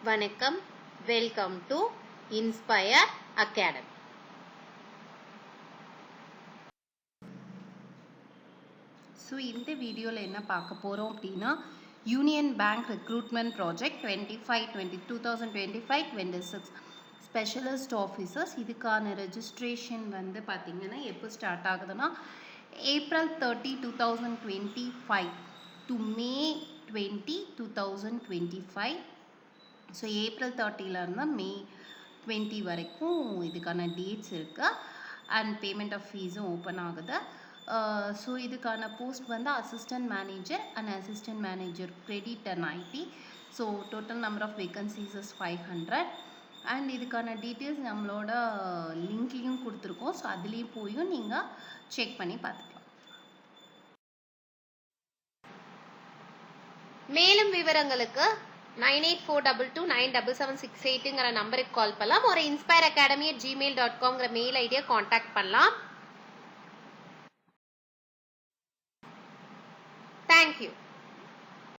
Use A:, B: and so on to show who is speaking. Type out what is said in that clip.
A: வணக்கம், welcome to inspire academy. So இந்த வீடியோவில் என்ன பார்க்க போகிறோம் அப்படின்னா, union bank recruitment project 2025-26 specialist officers. இதுக்கான ரெஜிஸ்ட்ரேஷன் வந்து பார்த்திங்கன்னா எப்போ ஸ்டார்ட் ஆகுதுன்னா April 30, 2025 to May 20, 2025. So April 30லேருந்து May 20 வரைக்கும் இதுக்கான டேட்ஸ் இருக்குது. அண்ட் பேமெண்ட் ஆஃப் ஃபீஸும் ஓப்பன் ஆகுது. ஸோ இதுக்கான போஸ்ட் வந்து assistant manager and assistant manager credit and IT. So total number of vacancies is 500. And இதுக்கான டீட்டெயில்ஸ் நம்மளோட லிங்க்லேயும் கொடுத்துருக்கோம். ஸோ அதுலேயும் போயும் நீங்கள் செக் பண்ணி பார்த்துக்கலாம். மேலும் விவரங்களுக்கு 9842297768ங்கிற நம்பருக்கு கால் பண்ணலாம். ஒரு inspireacademy@gmail.comங்கிற மெயில் ஐடியா காண்டாக்ட் பண்ணலாம். தேங்க்யூ.